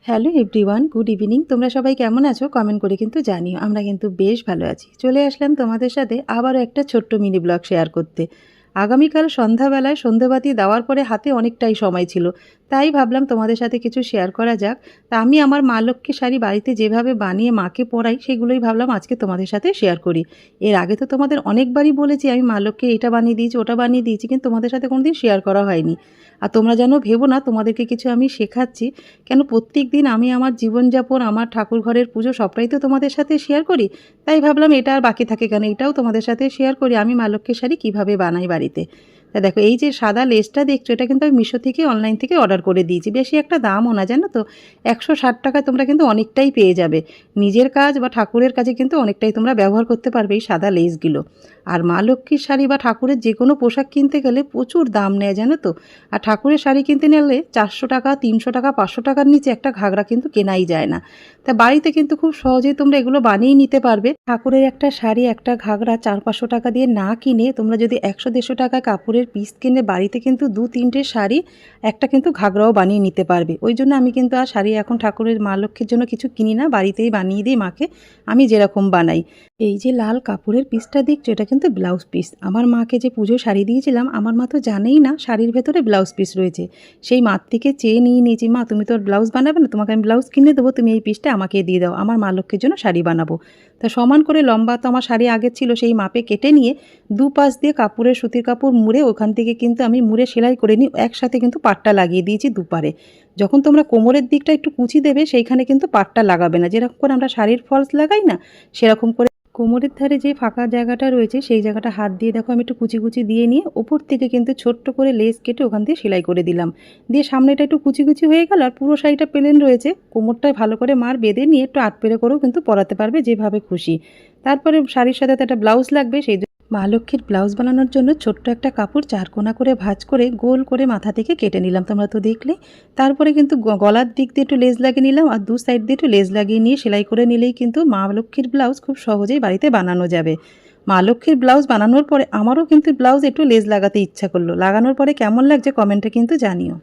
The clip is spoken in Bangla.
Hello everyone, good evening. তোমরা সবাই কেমন আছো কমেন্ট করে কিন্তু জানিও। আমরা কিন্তু বেশ ভালো আছি। চলে আসলাম তোমাদের সাথে আবারও একটা ছোট্ট মিনি ব্লগ শেয়ার করতে। আগামীকাল সন্ধ্যাবেলায় সন্ধেবাতি দেওয়ার পরে হাতে অনেকটাই সময় ছিল, তাই ভাবলাম তোমাদের সাথে কিছু শেয়ার করা যাক। তা আমি আমার মা লক্ষ্মী শাড়ি বাড়িতে যেভাবে বানিয়ে মাকে পরাই সেগুলোই ভাবলাম আজকে তোমাদের সাথে শেয়ার করি। এর আগে তো তোমাদের অনেকবারই বলেছি আমি মা লক্ষ্মী এটা বানিয়ে দিয়েছি ওটা বানিয়ে দিয়েছি, কিন্তু তোমাদের সাথে কোনোদিন শেয়ার করা হয়নি। আর তোমরা যেন ভেবো না তোমাদেরকে কিছু আমি শেখাচ্ছি, কেন প্রত্যেক দিন আমি আমার জীবনযাপন, আমার ঠাকুর ঘরের পুজো সবটাই তো তোমাদের সাথে শেয়ার করি। তাই ভাবলাম এটা আর বাকি থাকে কেন, এটাও তোমাদের সাথে শেয়ার করি আমি মা লক্ষ্মীর শাড়ি কীভাবে বানাই বাড়িতে। তা দেখো, এই যে সাদা লেসটা দেখছো এটা কিন্তু আমি মিশো থেকে অনলাইন থেকে অর্ডার করে দিয়েছি। বেশি একটা দামও না, জানো তো, 160 টাকায় তোমরা কিন্তু অনেকটাই পেয়ে যাবে। নিজের কাজ বা ঠাকুরের কাজে কিন্তু অনেকটাই তোমরা ব্যবহার করতে পারবে এই সাদা লেসগুলো। আর মা লক্ষ্মীর শাড়ি বা ঠাকুরের যে কোনো পোশাক কিনতে গেলে প্রচুর দাম নেয়, জানো তো। আর ঠাকুরের শাড়ি কিনতে নিলে 400 টাকা, 300 টাকা, 500 টাকার নিচে একটা ঘাগরা কিন্তু কেনাই যায় না। তা বাড়িতে কিন্তু খুব সহজেই তোমরা এগুলো বানিয়ে নিতে পারবে। ঠাকুরের একটা শাড়ি, একটা ঘাগরা 400-500 টাকা দিয়ে না কিনে তোমরা যদি 100-150 টাকা কাপড়ের পিস কিনে বাড়িতে কিন্তু 2-3টে শাড়ি, একটা কিন্তু ঘাগরাও বানিয়ে নিতে পারবে। ওই জন্য আমি কিন্তু আর শাড়ি এখন ঠাকুরের মা লক্ষ্মীর জন্য কিছু কিনি না, বাড়িতেই বানিয়ে দিই মাকে আমি যেরকম বানাই। এই যে লাল কাপড়ের পিসটা দেখছো এটা কিন্তু ব্লাউজ পিস। আমার মাকে যে পুজো শাড়ি দিয়েছিলাম আমার মা তো জানেই না শাড়ির ভেতরে ব্লাউজ পিস রয়েছে। সেই মার থেকে চেয়ে নিয়ে নিয়েছি, মা তুমি তো ব্লাউজ বানাবে না, তোমাকে আমি ব্লাউজ কিনে দেবো, তুমি এই পিসটা আমাকে দিয়ে দাও, আমার মা লক্ষ্মীর জন্য শাড়ি বানাবো। তা সমান করে লম্বা তো আমার শাড়ি আগে ছিল, সেই মাপে কেটে নিয়ে দুপাশ দিয়ে কাপড়ের সুতির কাপড় মুড়ে ওখান থেকে কিন্তু আমি মুড়ে সেলাই করে নিই, একসাথে কিন্তু পাটটা লাগিয়ে দিয়েছি দুপারে। যখন তোমরা কোমরের দিকটা একটু কুচি দেবে সেইখানে কিন্তু পাটটা লাগাবে না, যেরকম করে আমরা শাড়ির ফলস লাগাই না সেরকম করে কোমরের ধারে যে ফাঁকা জায়গাটা রয়েছে সেই জায়গাটা হাত দিয়ে দেখো আমি একটু কুচি কুচি দিয়ে নিয়ে ওপর থেকে কিন্তু ছোট্ট করে লেস কেটে ওখান দিয়ে সেলাই করে দিলাম। দিয়ে সামনেটা একটু কুচি কুচি হয়ে গেল আর পুরো শাড়িটা প্লেন রয়েছে। কোমরটায় ভালো করে মার বেঁধে নিয়ে একটু আটপেরে করেও কিন্তু পরাতে পারবে যেভাবে খুশি। তারপরে শাড়ির সাথে তো একটা ব্লাউজ লাগবে, সেই মা লক্ষ্মীর ব্লাউজ বানানোর জন্য ছোট্ট একটা কাপড় 4 কোনা করে ভাঁজ করে গোল করে মাথা থেকে কেটে নিলাম, তোমরা তো দেখলে। তারপরে কিন্তু গলার দিক দিয়ে একটু লেস লাগিয়ে নিলাম আর দু সাইড দিয়ে একটু লেস লাগিয়ে নিয়ে সেলাই করে নিলেই কিন্তু মা লক্ষ্মীর ব্লাউজ খুব সহজেই বাড়িতে বানানো যাবে। মা লক্ষ্মীর ব্লাউজ বানানোর পরে আমারও কিন্তু ব্লাউজ একটু লেস লাগাতে ইচ্ছা করলো। লাগানোর পরে কেমন লাগছে কমেন্টে কিন্তু জানিও।